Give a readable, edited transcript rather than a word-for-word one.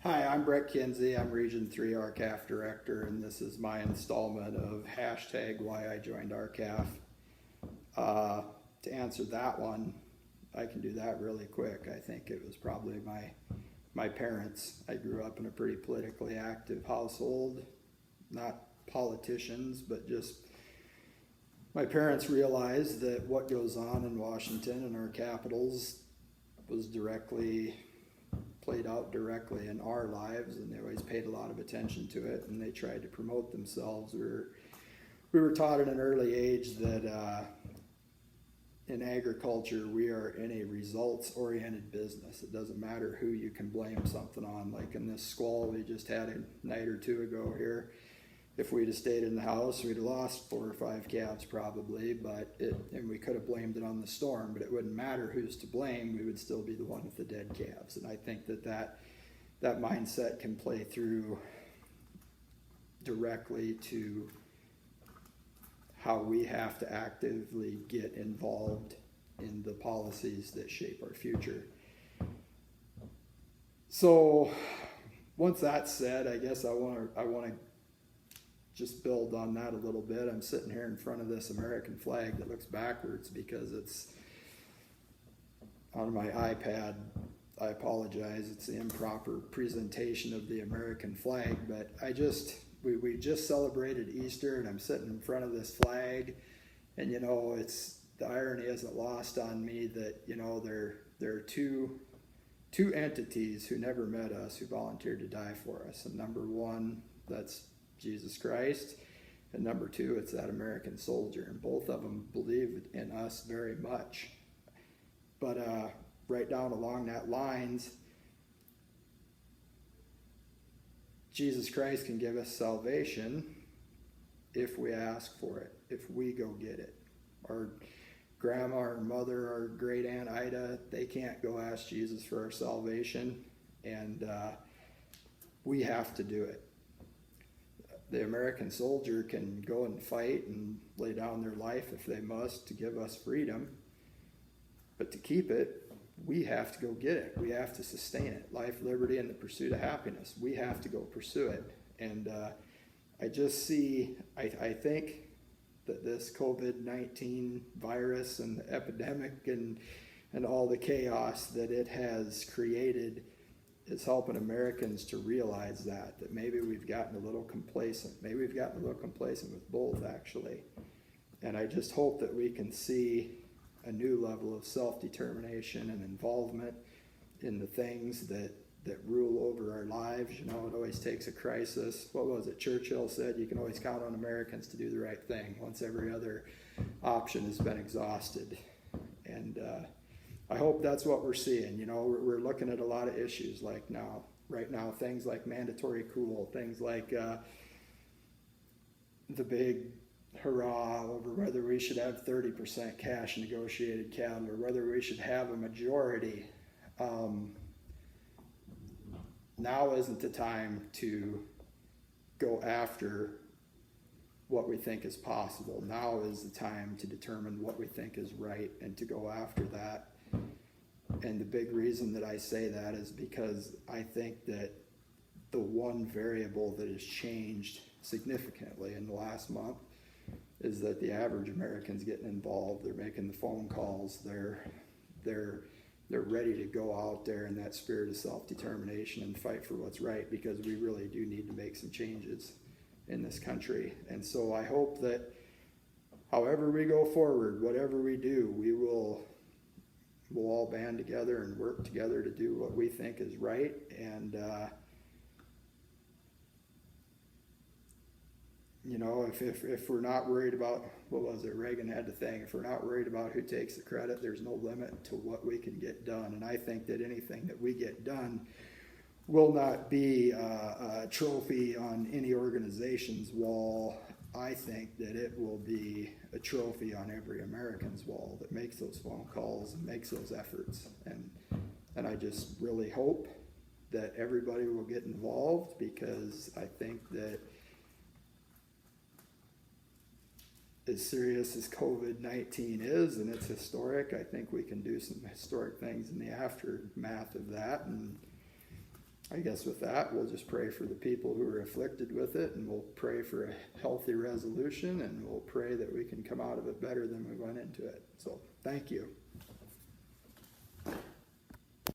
Hi, I'm Brett Kinsey. I'm Region 3 RCAF Director, and this is my installment of hashtag why I joined RCAF. To answer that one, I can do that really quick. I think it was probably my parents. I grew up in a pretty politically active household, not politicians, but just my parents realized that what goes on in Washington and our capitals was played out directly in our lives, and they always paid a lot of attention to it, and they tried to promote themselves. We were taught at an early age that in agriculture we are in a results-oriented business. It doesn't matter who you can blame something on. Like in this squall we just had a night or two ago here, if we'd have stayed in the house, we'd have lost 4 or 5 calves probably, and we could have blamed it on the storm, but it wouldn't matter who's to blame, we would still be the one with the dead calves. And I think that mindset can play through directly to how we have to actively get involved in the policies that shape our future. So once that's said, I guess I want to just build on that a little bit. I'm sitting here in front of this American flag that looks backwards because it's on my iPad. I apologize, it's the improper presentation of the American flag, but we just celebrated Easter and I'm sitting in front of this flag, and it's the irony isn't lost on me that there are two entities who never met us who volunteered to die for us. And number one, that's Jesus Christ, and number two, it's that American soldier, and both of them believed in us very much. But right down along that lines, Jesus Christ can give us salvation if we ask for it, if we go get it. Our grandma, our mother, our great aunt Ida, they can't go ask Jesus for our salvation, and we have to do it. The American soldier can go and fight and lay down their life if they must to give us freedom, but to keep it, we have to go get it. We have to sustain it. Life, liberty, and the pursuit of happiness. We have to go pursue it. And I think that this COVID-19 virus and the epidemic and all the chaos that it has created is helping Americans to realize that maybe we've gotten a little complacent. Maybe we've gotten a little complacent with both, actually. And I just hope that we can see a new level of self-determination and involvement in the things that rule over our lives. It always takes a crisis. What was it? Churchill said you can always count on Americans to do the right thing once every other option has been exhausted. And I hope that's what we're seeing. We're looking at a lot of issues right now, things like mandatory cool, things like the big hurrah over whether we should have 30% cash negotiated cattle or whether we should have a majority. Now isn't the time to go after what we think is possible. Now is the time to determine what we think is right and to go after that. And the big reason that I say that is because I think that the one variable that has changed significantly in the last month is that the average American's getting involved. They're making the phone calls. They're ready to go out there in that spirit of self-determination and fight for what's right, because we really do need to make some changes in this country. And so I hope that however we go forward, whatever we do, we'll all band together and work together to do what we think is right. And if we're not worried about, what was it, Reagan had the thing, if we're not worried about who takes the credit, there's no limit to what we can get done. And I think that anything that we get done will not be a trophy on any organization's wall. I think that it will be a trophy on every American's wall that makes those phone calls and makes those efforts. And I just really hope that everybody will get involved, because I think that as serious as COVID-19 is, and it's historic, I think we can do some historic things in the aftermath of that. And I guess with that, we'll just pray for the people who are afflicted with it, and we'll pray for a healthy resolution, and we'll pray that we can come out of it better than we went into it. So thank you.